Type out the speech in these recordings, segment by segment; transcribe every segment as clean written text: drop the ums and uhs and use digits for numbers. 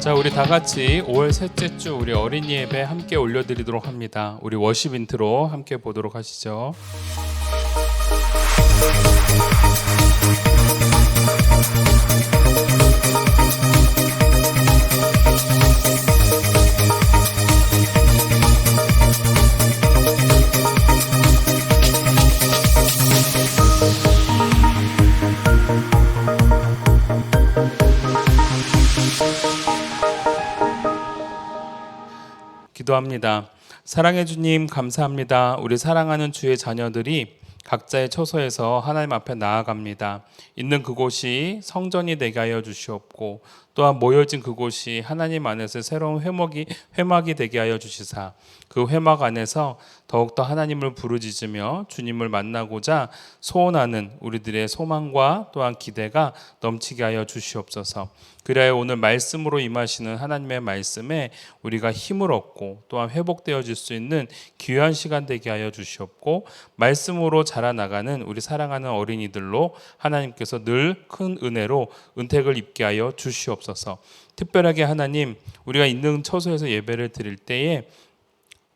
자, 우리 다 같이 5월 셋째 주 우리 어린이 예배 함께 올려드리도록 합니다. 우리 워십 인트로 함께 보도록 하시죠. 기도합니다. 사랑해 주님 감사합니다. 우리 사랑하는 주의 자녀들이 각자의 처소에서 하나님 앞에 나아갑니다. 있는 그곳이 성전이 되게 하여 주시옵고 또한 모여진 그곳이 하나님 안에서 새로운 회막이 되게 하여 주시사 그 회막 안에서 더욱더 하나님을 부르짖으며 주님을 만나고자 소원하는 우리들의 소망과 또한 기대가 넘치게 하여 주시옵소서. 그래야 오늘 말씀으로 임하시는 하나님의 말씀에 우리가 힘을 얻고 또한 회복되어질 수 있는 귀한 시간 되게 하여 주시옵고 말씀으로 자라나가는 우리 사랑하는 어린이들로 하나님께서 늘 큰 은혜로 은택을 입게 하여 주시옵소서. 특별하게 하나님, 우리가 있는 처소에서 예배를 드릴 때에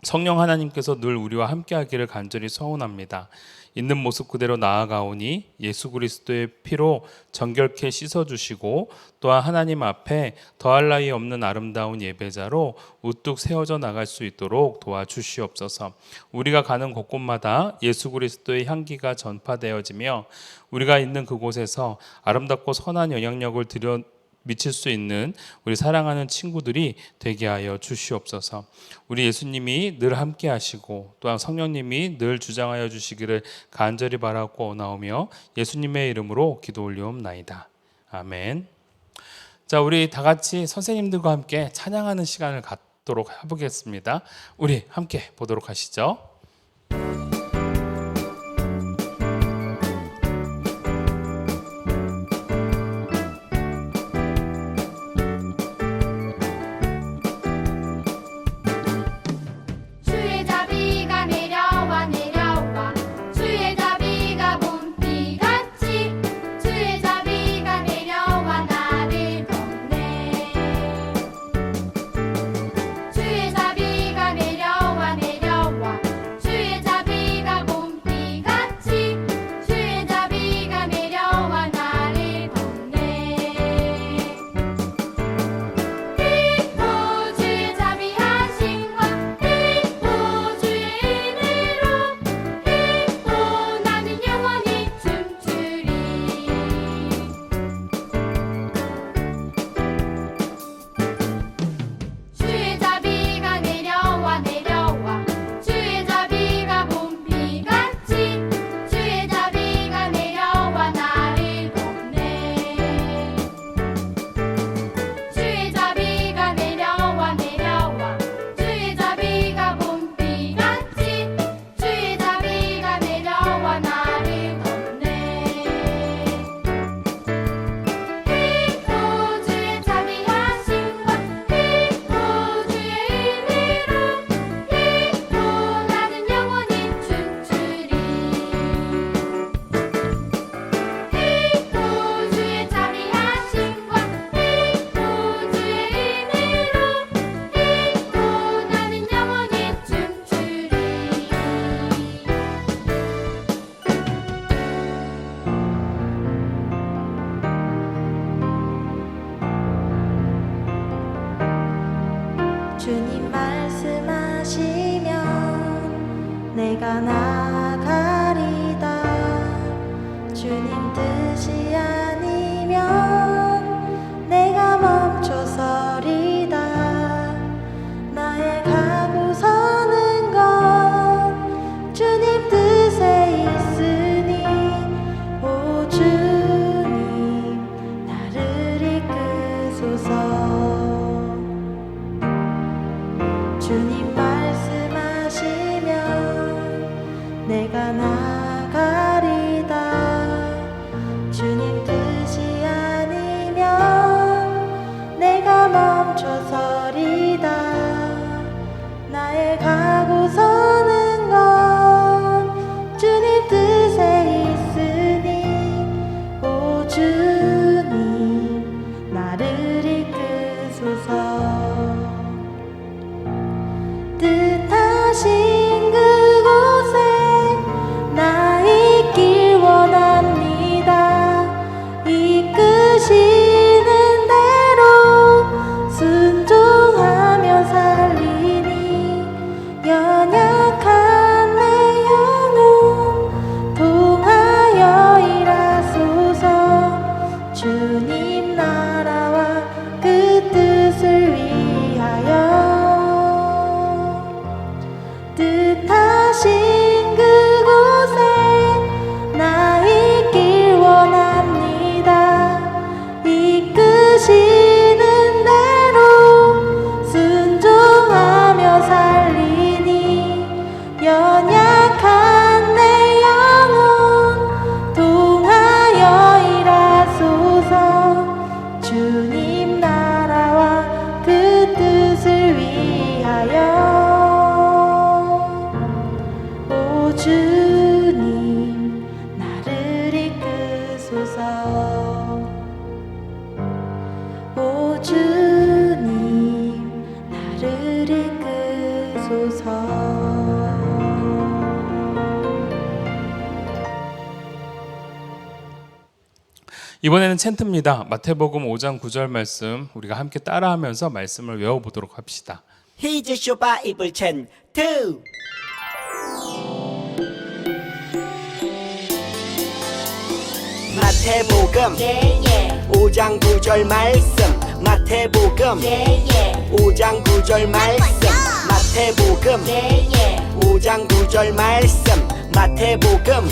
성령 하나님께서 늘 우리와 함께 하기를 간절히 소원합니다. 있는 모습 그대로 나아가오니 예수 그리스도의 피로 정결케 씻어주시고 또한 하나님 앞에 더할 나위 없는 아름다운 예배자로 우뚝 세워져 나갈 수 있도록 도와주시옵소서. 우리가 가는 곳곳마다 예수 그리스도의 향기가 전파되어지며 우리가 있는 그곳에서 아름답고 선한 영향력을 미칠 수 있는 우리 사랑하는 친구들이 되게 하여 주시옵소서. 우리 예수님이 늘 함께 하시고 또한 성령님이 늘 주장하여 주시기를 간절히 바라고 원하오며 예수님의 이름으로 기도 올리옵나이다. 아멘. 자, 우리 다 같이 선생님들과 함께 찬양하는 시간을 갖도록 해보겠습니다. 우리 함께 보도록 하시죠. 주님 말씀하시면 내가 나가리다. 주님 뜻이 아니면 내가 멈춰서리다. 나의 가고 서는 건 주님 뜻에 있으니 오 주님 나를 이끄소서. 주님 말씀하시면 내가 나가리다. 주님 뜻이 아니면 내가 멈춰서리다. 나의 가고 서는 건 주님 뜻에 있으니 오 주님 나를 이끄소서. 주님 나를 이끄소서. 오 주님 나를 이끄소서. 이번에는 챈트입니다. 마태복음 5장 9절 말씀 우리가 함께 따라하면서 말씀을 외워보도록 합시다. Here's your Bible chant 2. 마태복음 5장 9절 말씀. 마태복음 5장 9절 말씀. 마태복음 5장 9절 말씀. 마태복음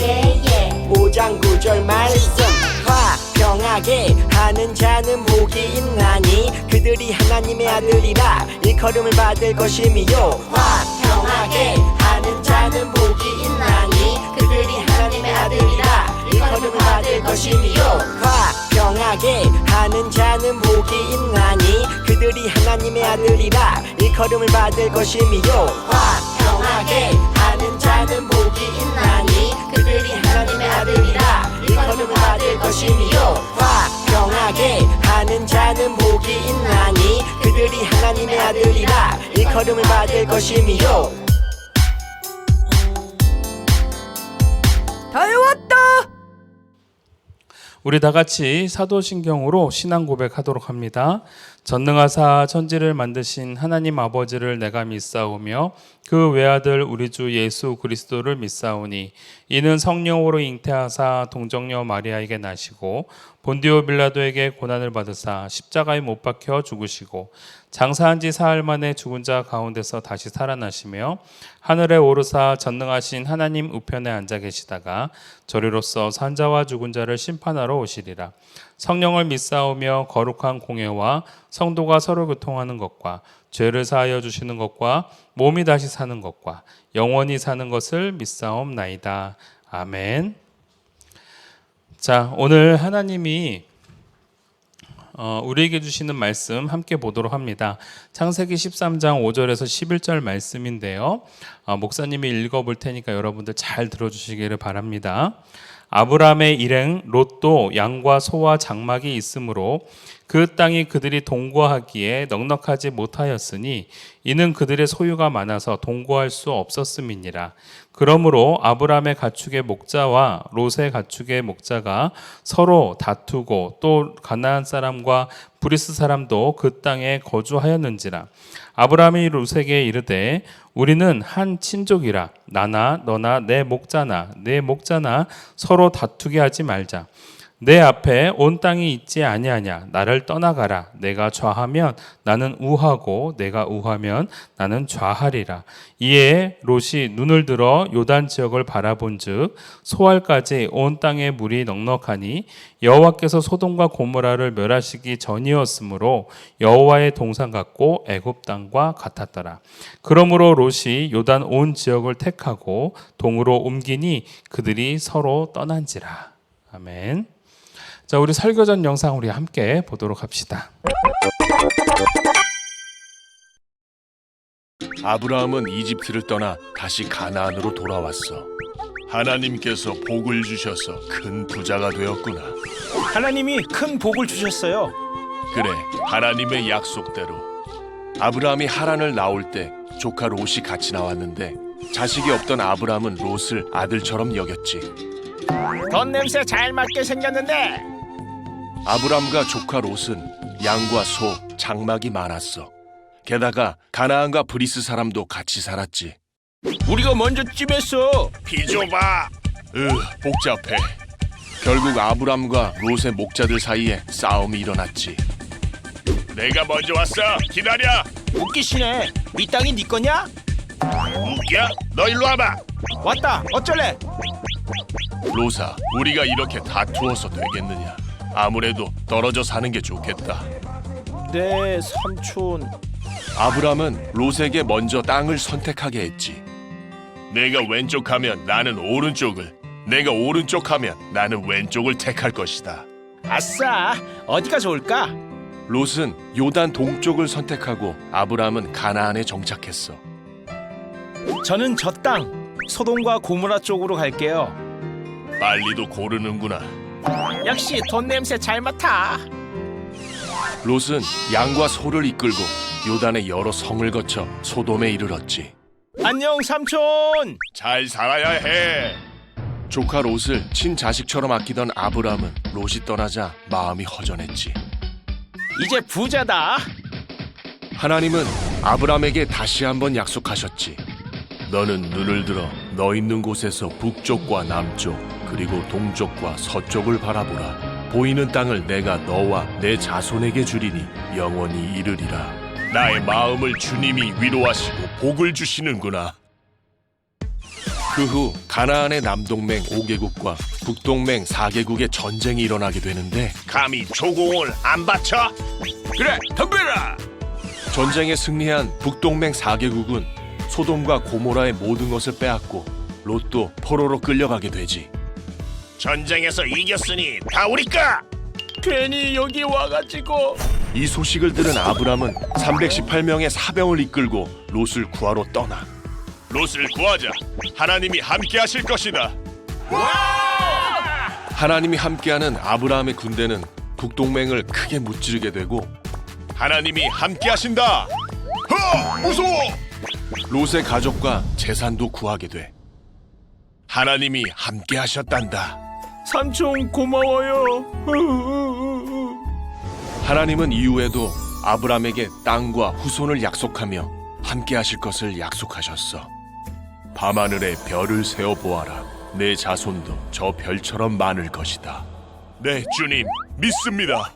5장 9절 말씀. 화평하게 하는 자는 복이 있나니 그들이 하나님의 아들이라 일컬음을 받을 것이미요. 화평하게 하는 자는 복이 있나니 그들이 하나님의 아들이라 일컬음을 받을 것이미요. 화평하게 하는 자는 복이 있나니 그들이 하나님의 아들이라 일컬음을 받을 것이미요. 화평하게 하는 자는 복이 있나니 그들이 하나님의 아들이라 일컬음을 받을 것이미요. 화평하게 하는 자는 복이 있나니 그들이 하나님의 아들이라 일컬음을 받을 것이미요. 다 외웠다. 우리 다 같이 사도신경으로 신앙 고백하도록 합니다. 전능하사 천지를 만드신 하나님 아버지를 내가 믿사오며 그 외아들 우리 주 예수 그리스도를 믿사오니 이는 성령으로 잉태하사 동정녀 마리아에게 나시고 본디오 빌라도에게 고난을 받으사 십자가에 못 박혀 죽으시고 장사한 지 사흘 만에 죽은 자 가운데서 다시 살아나시며 하늘에 오르사 전능하신 하나님 우편에 앉아 계시다가 저리로서 산자와 죽은 자를 심판하러 오시리라. 성령을 믿사오며 거룩한 공예와 성도가 서로 교통하는 것과 죄를 사하여 주시는 것과 몸이 다시 사는 것과 영원히 사는 것을 믿사옵나이다. 아멘. 자, 오늘 하나님이 우리에게 주시는 말씀 함께 보도록 합니다. 창세기 13장 5절에서 11절 말씀인데요. 목사님이 읽어볼 테니까 여러분들 잘 들어주시기를 바랍니다. 아브라함의 일행 롯도 양과 소와 장막이 있으므로 그 땅이 그들이 동거하기에 넉넉하지 못하였으니 이는 그들의 소유가 많아서 동거할 수 없었음이니라. 그러므로 아브라함의 가축의 목자와 롯의 가축의 목자가 서로 다투고 또 가나안 사람과 브리스 사람도 그 땅에 거주하였는지라. 아브라함이 롯에게 이르되 우리는 한 친족이라 나나 너나 내 목자나 내 목자나 서로 다투게 하지 말자. 내 앞에 온 땅이 있지 아니하냐. 나를 떠나가라. 내가 좌하면 나는 우하고 내가 우하면 나는 좌하리라. 이에 롯이 눈을 들어 요단 지역을 바라본즉 소알까지 온 땅에 물이 넉넉하니 여호와께서 소돔과 고모라를 멸하시기 전이었으므로 여호와의 동산 같고 애굽 땅과 같았더라. 그러므로 롯이 요단 온 지역을 택하고 동으로 옮기니 그들이 서로 떠난지라. 아멘. 자, 우리 설교 전 영상 우리 함께 보도록 합시다. 아브라함은 이집트를 떠나 다시 가나안으로 돌아왔어. 하나님께서 복을 주셔서 큰 부자가 되었구나. 하나님이 큰 복을 주셨어요. 그래, 하나님의 약속대로. 아브라함이 하란을 나올 때 조카 롯이 같이 나왔는데 자식이 없던 아브라함은 롯을 아들처럼 여겼지. 돈 냄새 잘 맡게 생겼는데. 아브라함과 조카 롯은 양과 소, 장막이 많았어. 게다가 가나안과 브리스 사람도 같이 살았지. 우리가 먼저 찜했어. 비줘봐. 복잡해. 결국 아브람과 롯의 목자들 사이에 싸움이 일어났지. 내가 먼저 왔어. 기다려. 웃기시네. 이 땅이 네 거냐? 웃겨? 너 일로 와봐. 왔다. 어쩔래? 롯아, 우리가 이렇게 다투어서 되겠느냐? 아무래도 떨어져 사는 게 좋겠다. 네, 삼촌. 아브람은 롯에게 먼저 땅을 선택하게 했지. 내가 왼쪽 하면 나는 오른쪽을, 내가 오른쪽 하면 나는 왼쪽을 택할 것이다. 아싸. 어디가 좋을까? 롯은 요단 동쪽을 선택하고 아브람은 가나안에 정착했어. 저는 저 땅. 소돔과 고모라 쪽으로 갈게요. 빨리도 고르는구나. 역시 돈 냄새 잘 맡아. 롯은 양과 소를 이끌고 요단의 여러 성을 거쳐 소돔에 이르렀지. 안녕 삼촌. 잘 살아야 해. 조카 롯을 친자식처럼 아끼던 아브람은 롯이 떠나자 마음이 허전했지. 이제 부자다. 하나님은 아브람에게 다시 한번 약속하셨지. 너는 눈을 들어 너 있는 곳에서 북쪽과 남쪽 그리고 동쪽과 서쪽을 바라보라. 보이는 땅을 내가 너와 내 자손에게 주리니 영원히 이르리라. 나의 마음을 주님이 위로하시고 복을 주시는구나. 그 후 가나안의 남동맹 5개국과 북동맹 4개국의 전쟁이 일어나게 되는데 감히 조공을 안 바쳐? 그래 덤벼라! 전쟁에 승리한 북동맹 4개국은 소돔과 고모라의 모든 것을 빼앗고 롯도 포로로 끌려가게 되지. 전쟁에서 이겼으니 다 우리까. 괜히 여기 와가지고. 이 소식을 들은 아브람은 318명의 사병을 이끌고 롯을 구하러 떠나. 롯을 구하자. 하나님이 함께 하실 것이다. 하나님이 함께하는 아브라함의 군대는 북동맹을 크게 무찌르게 되고 하나님이 함께 하신다. 무서워. 롯의 가족과 재산도 구하게 돼. 하나님이 함께 하셨단다. 삼촌 고마워요. 하나님은 이후에도 아브람에게 땅과 후손을 약속하며 함께 하실 것을 약속하셨어. 밤하늘에 별을 세어 보아라. 내 자손도 저 별처럼 많을 것이다. 네, 주님, 믿습니다.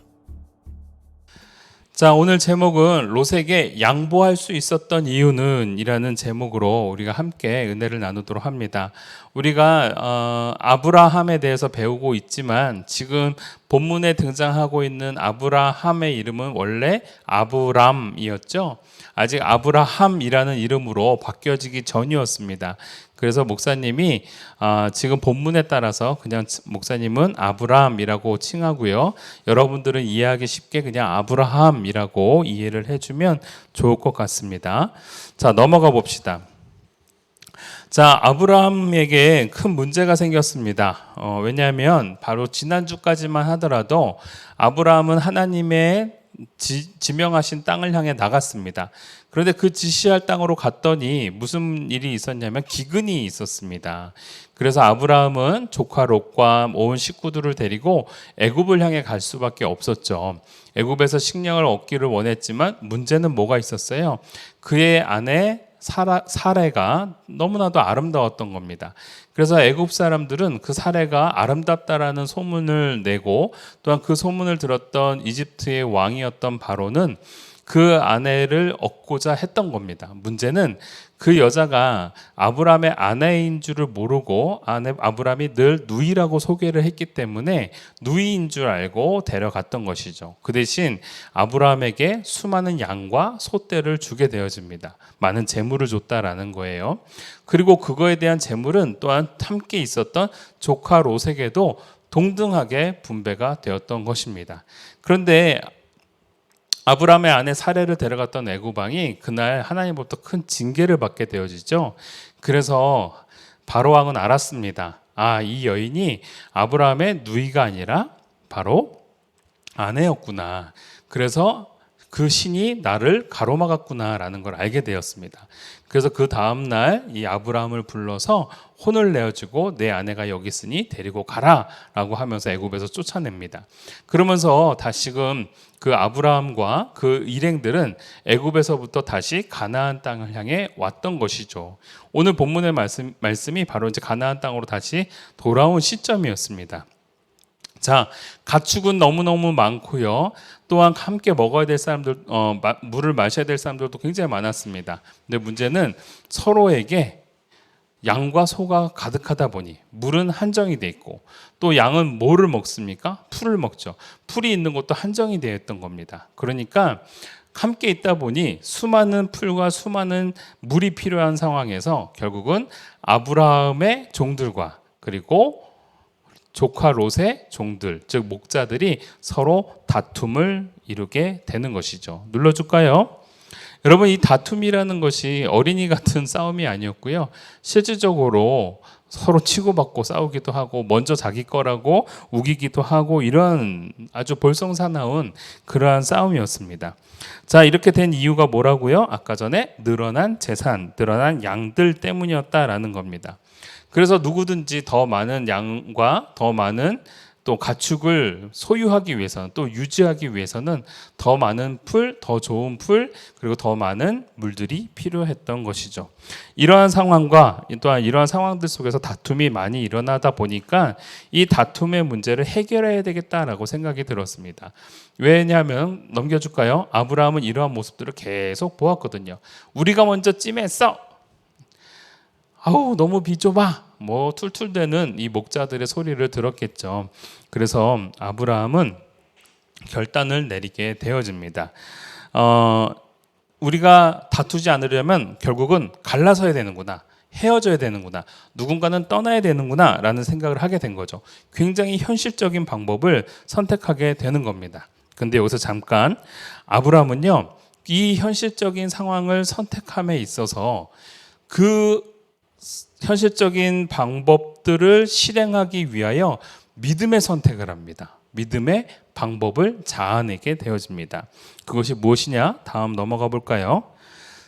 자, 오늘 제목은 롯에게 양보할 수 있었던 이유는 이라는 제목으로 우리가 함께 은혜를 나누도록 합니다. 우리가 아브라함에 대해서 배우고 있지만 지금 본문에 등장하고 있는 아브라함의 이름은 원래 아브람이었죠. 아직 아브라함이라는 이름으로 바뀌어지기 전이었습니다. 그래서 목사님이 지금 본문에 따라서 그냥 목사님은 아브람이라고 칭하고요. 여러분들은 이해하기 쉽게 그냥 아브라함이라고 이해를 해주면 좋을 것 같습니다. 자, 넘어가 봅시다. 자, 아브라함에게 큰 문제가 생겼습니다. 왜냐하면 바로 지난주까지만 하더라도 아브라함은 하나님의 지명하신 땅을 향해 나갔습니다. 그런데 그 지시할 땅으로 갔더니 무슨 일이 있었냐면 기근이 있었습니다. 그래서 아브라함은 조카 롯과 온 식구들을 데리고 애굽을 향해 갈 수밖에 없었죠. 애굽에서 식량을 얻기를 원했지만 문제는 뭐가 있었어요? 그의 아내 사레가 너무나도 아름다웠던 겁니다. 그래서 애굽 사람들은 그 사레가 아름답다라는 소문을 내고 또한 그 소문을 들었던 이집트의 왕이었던 바로는 그 아내를 얻고자 했던 겁니다. 문제는 그 여자가 아브람의 아내인 줄을 모르고 아브람이 늘 누이라고 소개를 했기 때문에 누이인 줄 알고 데려갔던 것이죠. 그 대신 아브람에게 수많은 양과 소떼를 주게 되어집니다. 많은 재물을 줬다라는 거예요. 그리고 그거에 대한 재물은 또한 함께 있었던 조카 롯에게도 동등하게 분배가 되었던 것입니다. 그런데 아브람의 아내 사레를 데려갔던 애굽 왕이 그날 하나님으로부터 큰 징계를 받게 되어지죠. 그래서 바로 왕은 알았습니다. 이 여인이 아브람의 누이가 아니라 바로 아내였구나. 그래서 그 신이 나를 가로막았구나라는 걸 알게 되었습니다. 그래서 그 다음 날 이 아브라함을 불러서 혼을 내어주고 내 아내가 여기 있으니 데리고 가라라고 하면서 애굽에서 쫓아냅니다. 그러면서 다시금 그 아브라함과 그 일행들은 애굽에서부터 다시 가나안 땅을 향해 왔던 것이죠. 오늘 본문의 말씀이 바로 이제 가나안 땅으로 다시 돌아온 시점이었습니다. 자, 가축은 너무너무 많고요. 또한 함께 먹어야 될 사람들, 물을 마셔야 될 사람들도 굉장히 많았습니다. 근데 문제는 서로에게 양과 소가 가득하다 보니 물은 한정이 돼 있고 또 양은 뭐를 먹습니까? 풀을 먹죠. 풀이 있는 곳도 한정이 되어 있던 겁니다. 그러니까 함께 있다 보니 수많은 풀과 수많은 물이 필요한 상황에서 결국은 아브라함의 종들과 그리고 조카 롯의 종들, 즉 목자들이 서로 다툼을 이루게 되는 것이죠. 눌러줄까요? 여러분, 이 다툼이라는 것이 어린이 같은 싸움이 아니었고요. 실질적으로 서로 치고받고 싸우기도 하고 먼저 자기 거라고 우기기도 하고 이런 아주 볼썽사나운 그러한 싸움이었습니다. 자, 이렇게 된 이유가 뭐라고요? 아까 전에 늘어난 재산, 늘어난 양들 때문이었다라는 겁니다. 그래서 누구든지 더 많은 양과 더 많은 또 가축을 소유하기 위해서는, 또 유지하기 위해서는 더 많은 풀, 더 좋은 풀, 그리고 더 많은 물들이 필요했던 것이죠. 이러한 상황과 또한 이러한 상황들 속에서 다툼이 많이 일어나다 보니까 이 다툼의 문제를 해결해야 되겠다라고 생각이 들었습니다. 왜냐하면, 넘겨줄까요? 아브라함은 이러한 모습들을 계속 보았거든요. 우리가 먼저 찜했어. 아우, 너무 비좁아. 뭐 툴툴대는 이 목자들의 소리를 들었겠죠. 그래서 아브라함은 결단을 내리게 되어집니다. 우리가 다투지 않으려면 결국은 갈라서야 되는구나, 헤어져야 되는구나, 누군가는 떠나야 되는구나 라는 생각을 하게 된 거죠. 굉장히 현실적인 방법을 선택하게 되는 겁니다. 근데 여기서 잠깐, 아브라함은요, 이 현실적인 상황을 선택함에 있어서 그 현실적인 방법들을 실행하기 위하여 믿음의 선택을 합니다. 믿음의 방법을 자아내게 되어집니다. 그것이 무엇이냐? 다음 넘어가 볼까요?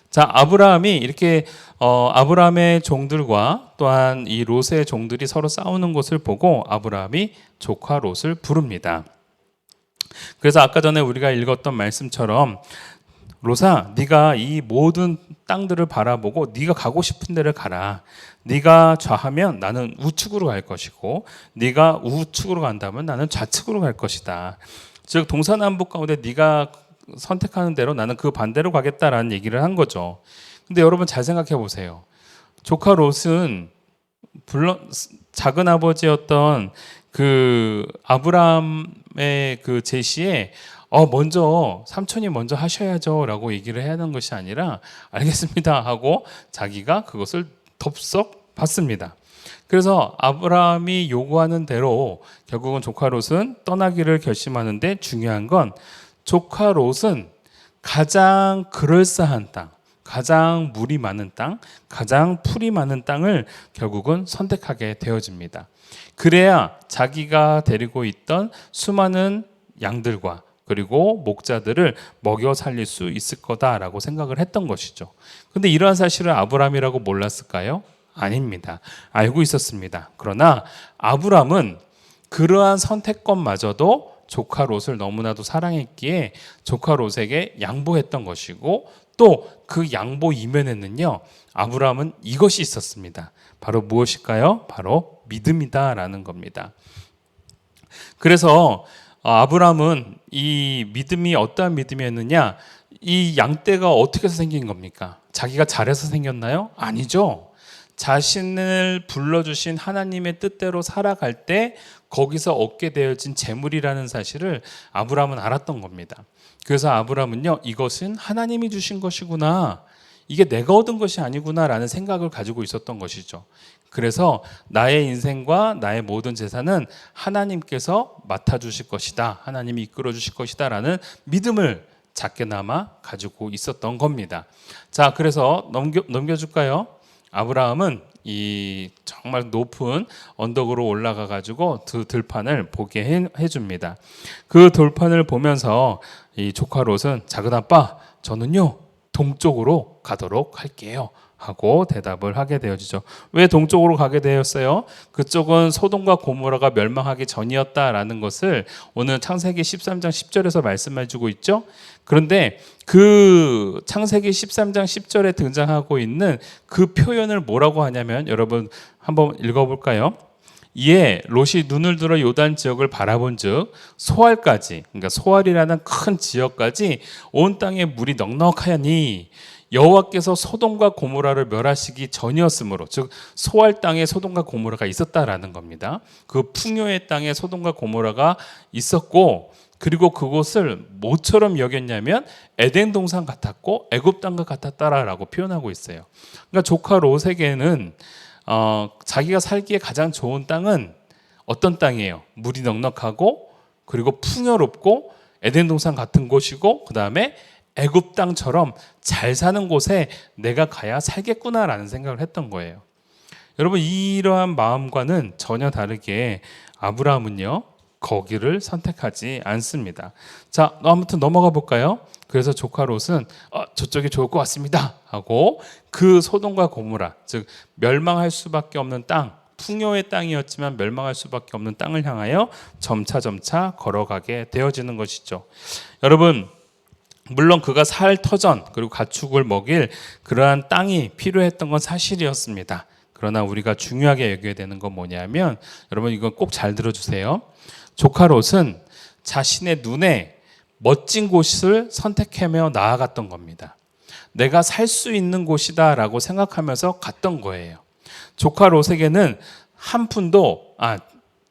자, 아브라함이 이렇게 아브라함의 종들과 또한 이 롯의 종들이 서로 싸우는 것을 보고 아브라함이 조카 롯을 부릅니다. 그래서 아까 전에 우리가 읽었던 말씀처럼, 롯아, 네가 이 모든 땅들을 바라보고 네가 가고 싶은 데를 가라. 네가 좌하면 나는 우측으로 갈 것이고, 네가 우측으로 간다면 나는 좌측으로 갈 것이다. 즉 동서남북 가운데 네가 선택하는 대로 나는 그 반대로 가겠다라는 얘기를 한 거죠. 근데 여러분 잘 생각해 보세요. 조카 롯은 물론 작은 아버지였던 그 아브라함의 그 제시에 먼저 삼촌이 먼저 하셔야죠라고 얘기를 해야 하는 것이 아니라 알겠습니다 하고 자기가 그것을 덥석 받습니다. 그래서 아브라함이 요구하는 대로 결국은 조카 롯은 떠나기를 결심하는데, 중요한 건 조카 롯은 가장 그럴싸한 땅, 가장 물이 많은 땅, 가장 풀이 많은 땅을 결국은 선택하게 되어집니다. 그래야 자기가 데리고 있던 수많은 양들과 그리고 목자들을 먹여 살릴 수 있을 거다라고 생각을 했던 것이죠. 근데 이러한 사실을 아브라함이라고 몰랐을까요? 아닙니다. 알고 있었습니다. 그러나 아브라함은 그러한 선택권마저도 조카 롯을 너무나도 사랑했기에 조카 롯에게 양보했던 것이고, 또 그 양보 이면에는요, 아브라함은 이것이 있었습니다. 바로 무엇일까요? 바로 믿음이다라는 겁니다. 그래서 아브라함은 이 믿음이 어떠한 믿음이었느냐? 이 양떼가 어떻게 해서 생긴 겁니까? 자기가 잘해서 생겼나요? 아니죠. 자신을 불러주신 하나님의 뜻대로 살아갈 때 거기서 얻게 되어진 재물이라는 사실을 아브라함은 알았던 겁니다. 그래서 아브라함은요, 이것은 하나님이 주신 것이구나, 이게 내가 얻은 것이 아니구나 라는 생각을 가지고 있었던 것이죠. 그래서 나의 인생과 나의 모든 재산은 하나님께서 맡아주실 것이다, 하나님이 이끌어 주실 것이다 라는 믿음을 작게나마 가지고 있었던 겁니다. 자, 그래서 넘겨줄까요? 아브라함은 이 정말 높은 언덕으로 올라가 가지고 그 들판을 보게 해줍니다. 그 들판을 보면서 이 조카 롯은, 작은 아빠, 저는요 동쪽으로 가도록 할게요 하고 대답을 하게 되어지죠. 왜 동쪽으로 가게 되었어요? 그쪽은 소돔과 고모라가 멸망하기 전이었다라는 것을 오늘 창세기 13장 10절에서 말씀해주고 있죠. 그런데 그 창세기 13장 10절에 등장하고 있는 그 표현을 뭐라고 하냐면, 여러분 한번 읽어볼까요? 이에 롯이 눈을 들어 요단 지역을 바라본즉 소알까지, 그러니까 소알이라는 큰 지역까지 온 땅에 물이 넉넉하니 여호와께서 소돔과 고모라를 멸하시기 전이었으므로, 즉 소알 땅에 소돔과 고모라가 있었다라는 겁니다. 그 풍요의 땅에 소돔과 고모라가 있었고, 그리고 그곳을 뭐처럼 여겼냐면 에덴 동산 같았고 애굽 땅과 같았다라고 표현하고 있어요. 그러니까 조카 롯에게는 자기가 살기에 가장 좋은 땅은 어떤 땅이에요? 물이 넉넉하고 그리고 풍요롭고 에덴 동산 같은 곳이고, 그 다음에 애굽 땅처럼 잘 사는 곳에 내가 가야 살겠구나라는 생각을 했던 거예요. 여러분, 이러한 마음과는 전혀 다르게 아브라함은요, 거기를 선택하지 않습니다. 자, 아무튼 넘어가 볼까요? 그래서 조카 롯은 저쪽이 좋을 것 같습니다 하고 그 소돔과 고모라, 즉 멸망할 수밖에 없는 땅, 풍요의 땅이었지만 멸망할 수밖에 없는 땅을 향하여 점차 걸어가게 되어지는 것이죠. 여러분, 물론 그가 살 터전 그리고 가축을 먹일 그러한 땅이 필요했던 건 사실이었습니다. 그러나 우리가 중요하게 여겨야 되는 건 뭐냐면, 여러분 이건 꼭 잘 들어주세요. 조카 롯은 자신의 눈에 멋진 곳을 선택하며 나아갔던 겁니다. 내가 살 수 있는 곳이다라고 생각하면서 갔던 거예요. 조카 롯에게는 한 푼도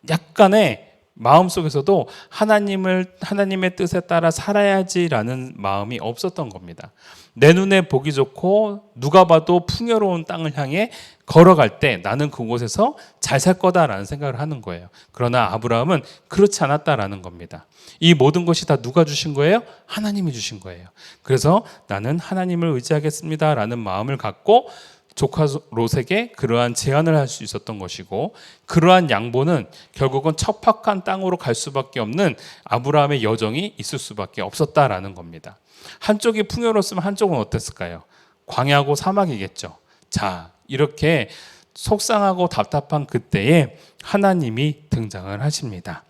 약간의 마음속에서도 하나님의 뜻에 따라 살아야지라는 마음이 없었던 겁니다. 내 눈에 보기 좋고 누가 봐도 풍요로운 땅을 향해 걸어갈 때 나는 그곳에서 잘 살 거다라는 생각을 하는 거예요. 그러나 아브라함은 그렇지 않았다라는 겁니다. 이 모든 것이 다 누가 주신 거예요? 하나님이 주신 거예요. 그래서 나는 하나님을 의지하겠습니다라는 마음을 갖고 조카 롯에게 그러한 제안을 할 수 있었던 것이고, 그러한 양보는 결국은 척박한 땅으로 갈 수밖에 없는 아브라함의 여정이 있을 수밖에 없었다라는 겁니다. 한쪽이 풍요로웠으면 한쪽은 어땠을까요? 광야고 사막이겠죠. 자, 이렇게 속상하고 답답한 그때에 하나님이 등장을 하십니다.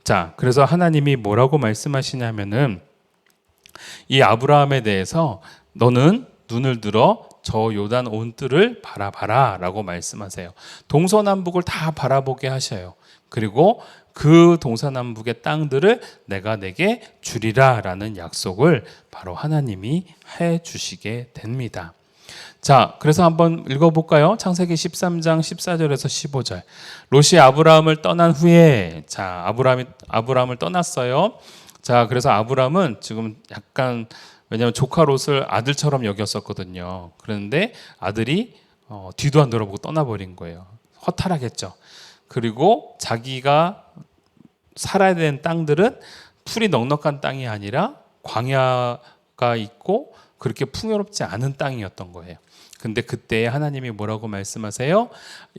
자, 그래서 하나님이 뭐라고 말씀하시냐면은 이 아브라함에 대해서 너는 눈을 들어 저 요단 온뜰을 바라봐라 라고 말씀하세요. 동서남북을 다 바라보게 하셔요. 그리고 그 동서남북의 땅들을 내가 내게 주리라 라는 약속을 바로 하나님이 해주시게 됩니다. 자, 그래서 한번 읽어볼까요? 창세기 13장 14절에서 15절. 롯이 아브라함을 떠난 후에, 자, 아브라함을 떠났어요. 자, 그래서 아브라함은 지금 약간, 왜냐하면 조카 롯을 아들처럼 여겼었거든요. 그런데 아들이 뒤도 안 돌아보고 떠나버린 거예요. 허탈하겠죠. 그리고 자기가 살아야 되는 땅들은 풀이 넉넉한 땅이 아니라 광야가 있고 그렇게 풍요롭지 않은 땅이었던 거예요. 근데 그때 하나님이 뭐라고 말씀하세요?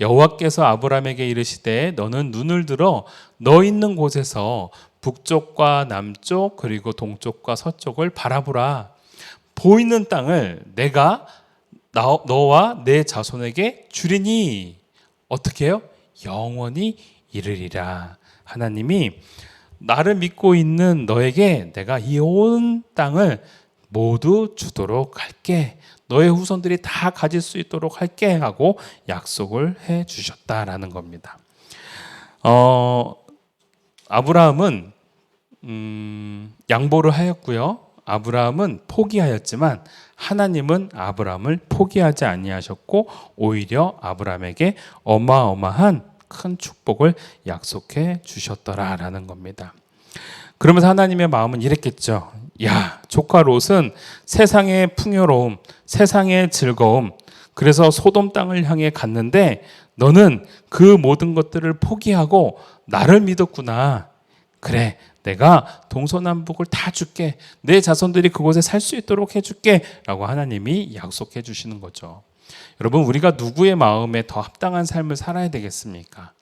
여호와께서 아브라함에게 이르시되 너는 눈을 들어 너 있는 곳에서 북쪽과 남쪽 그리고 동쪽과 서쪽을 바라보라. 보이는 땅을 내가 너와 내 자손에게 주리니 어떻게 해요? 영원히 이르리라. 하나님이 나를 믿고 있는 너에게 내가 이 온 땅을 모두 주도록 할게. 너의 후손들이 다 가질 수 있도록 할게 하고 약속을 해 주셨다라는 겁니다. 아브라함은 양보를 하였고요. 아브라함은 포기하였지만 하나님은 아브라함을 포기하지 아니하셨고 오히려 아브라함에게 어마어마한 큰 축복을 약속해 주셨더라라는 겁니다. 그러면서 하나님의 마음은 이랬겠죠. 야, 조카 롯은 세상의 풍요로움, 세상의 즐거움, 그래서 소돔 땅을 향해 갔는데 너는 그 모든 것들을 포기하고 나를 믿었구나. 그래, 내가 동서남북을 다 줄게. 내 자손들이 그곳에 살 수 있도록 해줄게 라고 하나님이 약속해 주시는 거죠. 여러분, 우리가 누구의 마음에 더 합당한 삶을 살아야 되겠습니까?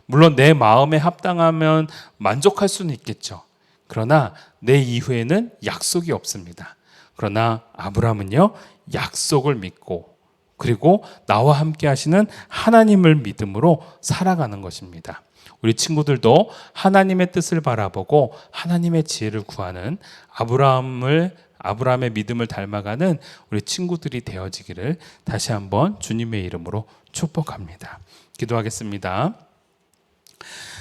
물론 내 마음에 합당하면 만족할 수는 있겠죠. 그러나 내 이후에는 약속이 없습니다. 그러나 아브라함은요, 약속을 믿고 그리고 나와 함께 하시는 하나님을 믿음으로 살아가는 것입니다. 우리 친구들도 하나님의 뜻을 바라보고 하나님의 지혜를 구하는 아브라함의 믿음을 닮아가는 우리 친구들이 되어지기를 다시 한번 주님의 이름으로 축복합니다. 기도하겠습니다.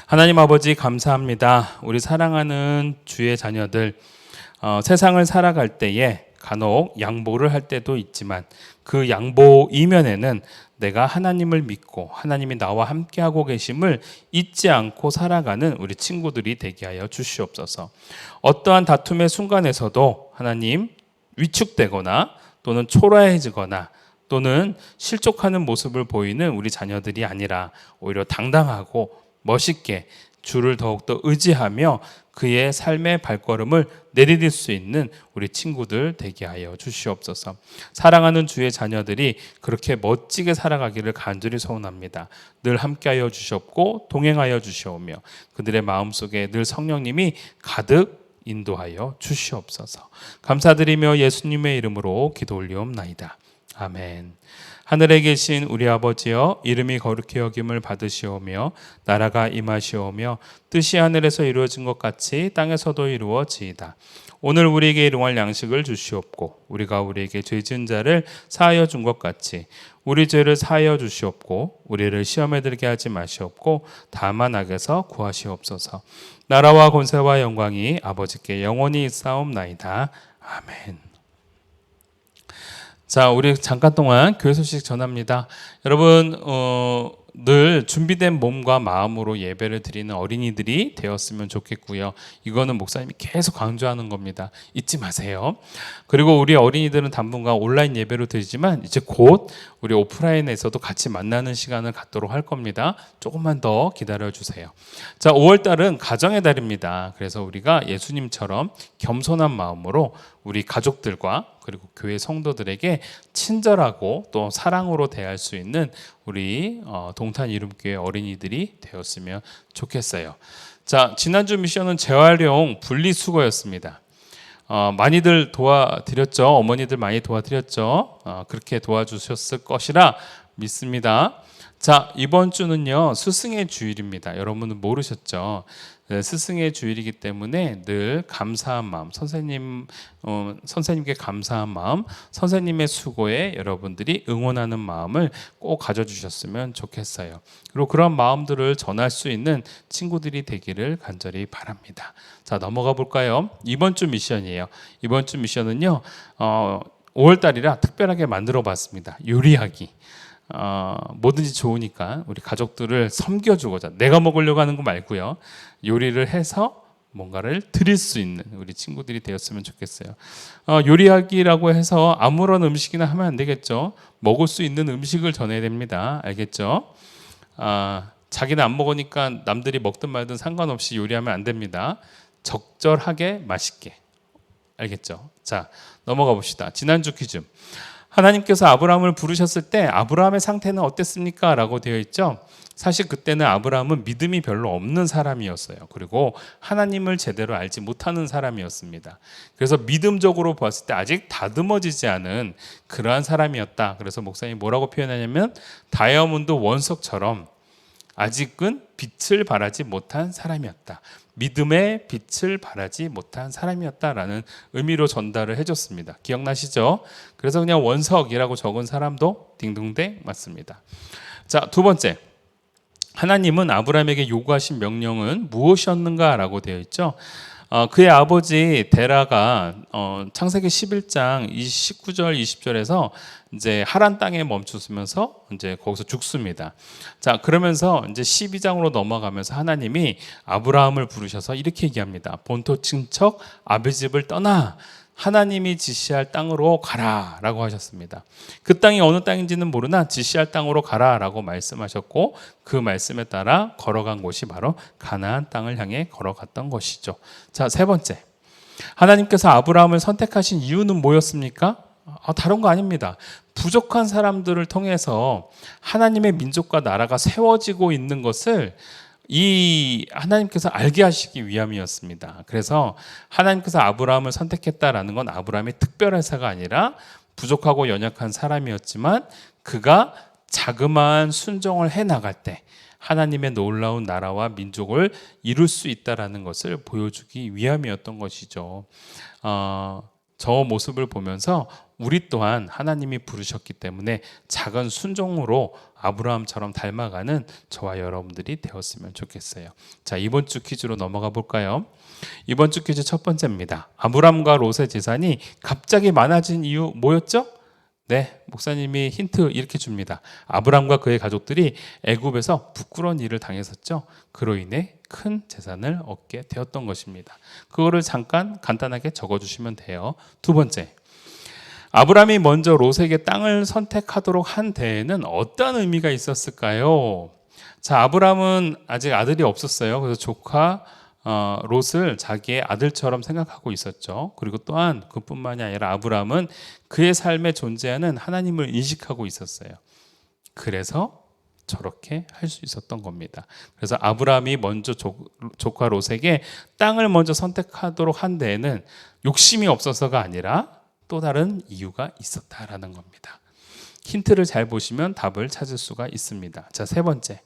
하나님 아버지 감사합니다. 우리 사랑하는 주의 자녀들, 세상을 살아갈 때에 간혹 양보를 할 때도 있지만 그 양보 이면에는 내가 하나님을 믿고 하나님이 나와 함께하고 계심을 잊지 않고 살아가는 우리 친구들이 되게 하여 주시옵소서. 어떠한 다툼의 순간에서도 하나님 위축되거나 또는 초라해지거나 또는 실족하는 모습을 보이는 우리 자녀들이 아니라 오히려 당당하고 멋있게 주를 더욱더 의지하며 그의 삶의 발걸음을 내디딜 수 있는 우리 친구들 되게 하여 주시옵소서. 사랑하는 주의 자녀들이 그렇게 멋지게 살아가기를 간절히 소원합니다. 늘 함께하여 주시옵고 동행하여 주시오며 그들의 마음속에 늘 성령님이 가득 인도하여 주시옵소서. 감사드리며 예수님의 이름으로 기도 올리옵나이다. 아멘. 하늘에 계신 우리 아버지여, 이름이 거룩히 여김을 받으시오며 나라가 임하시오며 뜻이 하늘에서 이루어진 것 같이 땅에서도 이루어지이다. 오늘 우리에게 일용할 양식을 주시옵고 우리가 우리에게 죄 지은 자를 사하여 준 것 같이 우리 죄를 사하여 주시옵고 우리를 시험에 들게 하지 마시옵고 다만 악에서 구하시옵소서. 나라와 권세와 영광이 아버지께 영원히 있사옵나이다. 아멘. 자, 우리 잠깐 동안 교회 소식 전합니다. 여러분, 늘 준비된 몸과 마음으로 예배를 드리는 어린이들이 되었으면 좋겠고요. 이거는 목사님이 계속 강조하는 겁니다. 잊지 마세요. 그리고 우리 어린이들은 당분간 온라인 예배로 드리지만 이제 곧 우리 오프라인에서도 같이 만나는 시간을 갖도록 할 겁니다. 조금만 더 기다려 주세요. 자, 5월 달은 가정의 달입니다. 그래서 우리가 예수님처럼 겸손한 마음으로 우리 가족들과 그리고 교회 성도들에게 친절하고 또 사랑으로 대할 수 있는 우리 동탄 이름교회 어린이들이 되었으면 좋겠어요. 자, 지난주 미션은 재활용 분리수거였습니다. 많이들 도와드렸죠. 어머니들 많이 도와드렸죠. 그렇게 도와주셨을 것이라 믿습니다. 자, 이번 주는요 스승의 주일입니다. 여러분은 모르셨죠? 네, 스승의 주일이기 때문에 늘 감사한 마음, 선생님께 감사한 마음, 선생님의 수고에 여러분들이 응원하는 마음을 꼭 가져주셨으면 좋겠어요. 그리고 그런 마음들을 전할 수 있는 친구들이 되기를 간절히 바랍니다. 자, 넘어가 볼까요? 이번 주 미션이에요. 이번 주 미션은요 5월 달이라 특별하게 만들어 봤습니다. 요리하기. 뭐든지 좋으니까 우리 가족들을 섬겨주고자, 내가 먹으려고 하는 거 말고요, 요리를 해서 뭔가를 드릴 수 있는 우리 친구들이 되었으면 좋겠어요. 요리하기라고 해서 아무런 음식이나 하면 안 되겠죠. 먹을 수 있는 음식을 전해야 됩니다. 알겠죠? 자기는 안 먹으니까 남들이 먹든 말든 상관없이 요리하면 안 됩니다. 적절하게 맛있게. 알겠죠? 자, 넘어가 봅시다. 지난주 퀴즈. 하나님께서 아브라함을 부르셨을 때 아브라함의 상태는 어땠습니까? 라고 되어 있죠. 사실 그때는 아브라함은 믿음이 별로 없는 사람이었어요. 그리고 하나님을 제대로 알지 못하는 사람이었습니다. 그래서 믿음적으로 봤을 때 아직 다듬어지지 않은 그러한 사람이었다. 그래서 목사님이 뭐라고 표현하냐면 다이아몬드 원석처럼 아직은 빛을 발하지 못한 사람이었다. 믿음의 빛을 발하지 못한 사람이었다라는 의미로 전달을 해줬습니다. 기억나시죠? 그래서 그냥 원석이라고 적은 사람도 딩동댕 맞습니다. 자, 두 번째. 하나님은 아브라함에게 요구하신 명령은 무엇이었는가라고 되어 있죠. 그의 아버지 데라가 창세기 11장 19절 20절에서 이제 하란 땅에 멈추면서 이제 거기서 죽습니다. 자, 그러면서 이제 12장으로 넘어가면서 하나님이 아브라함을 부르셔서 이렇게 얘기합니다. 본토 친척 아비집을 떠나 하나님이 지시할 땅으로 가라라고 하셨습니다. 그 땅이 어느 땅인지는 모르나 지시할 땅으로 가라라고 말씀하셨고 그 말씀에 따라 걸어간 곳이 바로 가나안 땅을 향해 걸어갔던 것이죠. 자, 세 번째. 하나님께서 아브라함을 선택하신 이유는 뭐였습니까? 다른 거 아닙니다. 부족한 사람들을 통해서 하나님의 민족과 나라가 세워지고 있는 것을 이 하나님께서 알게 하시기 위함이었습니다. 그래서 하나님께서 아브라함을 선택했다라는 건 아브라함의 특별해서가 아니라 부족하고 연약한 사람이었지만 그가 자그마한 순종을 해 나갈 때 하나님의 놀라운 나라와 민족을 이룰 수 있다라는 것을 보여주기 위함이었던 것이죠. 저 모습을 보면서 우리 또한 하나님이 부르셨기 때문에 작은 순종으로 아브라함처럼 닮아가는 저와 여러분들이 되었으면 좋겠어요. 자, 이번 주 퀴즈로 넘어가 볼까요? 이번 주 퀴즈 첫 번째입니다. 아브라함과 롯의 재산이 갑자기 많아진 이유 뭐였죠? 네, 목사님이 힌트 이렇게 줍니다. 아브라함과 그의 가족들이 애굽에서 부끄러운 일을 당했었죠. 그로 인해 큰 재산을 얻게 되었던 것입니다. 그거를 잠깐 간단하게 적어주시면 돼요. 두 번째, 아브라함이 먼저 롯에게 땅을 선택하도록 한 데에는 어떤 의미가 있었을까요? 자, 아브람은 아직 아들이 없었어요. 그래서 조카 롯을 자기의 아들처럼 생각하고 있었죠. 그리고 또한 그뿐만이 아니라 아브람은 그의 삶에 존재하는 하나님을 인식하고 있었어요. 그래서 저렇게 할 수 있었던 겁니다. 그래서 아브람이 먼저 조카 롯에게 땅을 먼저 선택하도록 한 데에는 욕심이 없어서가 아니라 또 다른 이유가 있었다라는 겁니다. 힌트를 잘 보시면 답을 찾을 수가 있습니다. 자, 세 번째.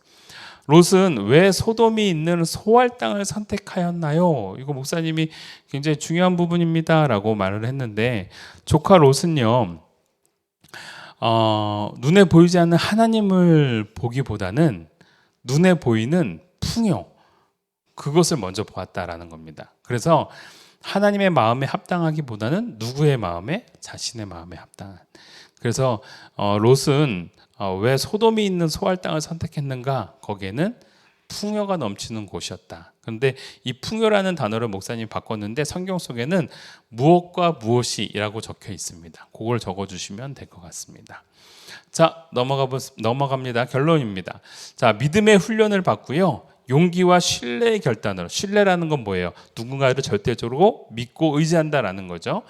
롯은 왜 소돔이 있는 소알 땅을 선택하였나요? 이거 목사님이 굉장히 중요한 부분입니다 라고 말을 했는데, 조카 롯은요, 눈에 보이지 않는 하나님을 보기보다는 눈에 보이는 풍요, 그것을 먼저 보았다라는 겁니다. 그래서 하나님의 마음에 합당하기보다는 누구의 마음에? 자신의 마음에 합당한. 그래서 롯은 왜 소돔이 있는 소알 땅을 선택했는가? 거기에는 풍요가 넘치는 곳이었다. 그런데 이 풍요라는 단어를 목사님이 바꿨는데 성경 속에는 무엇과 무엇이라고 적혀 있습니다. 그걸 적어주시면 될 것 같습니다. 자, 넘어갑니다. 결론입니다. 자, 믿음의 훈련을 받고요. 용기와 신뢰의 결단으로. 신뢰라는 건 뭐예요? 누군가를 절대적으로 믿고 의지한다라는 거죠.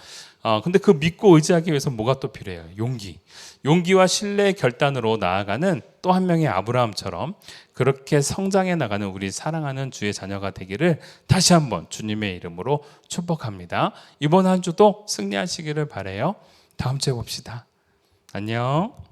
근데 그 믿고 의지하기 위해서 뭐가 또 필요해요? 용기. 용기와 신뢰의 결단으로 나아가는 또 한 명의 아브라함처럼 그렇게 성장해 나가는 우리 사랑하는 주의 자녀가 되기를 다시 한번 주님의 이름으로 축복합니다. 이번 한 주도 승리하시기를 바라요. 다음 주에 봅시다. 안녕.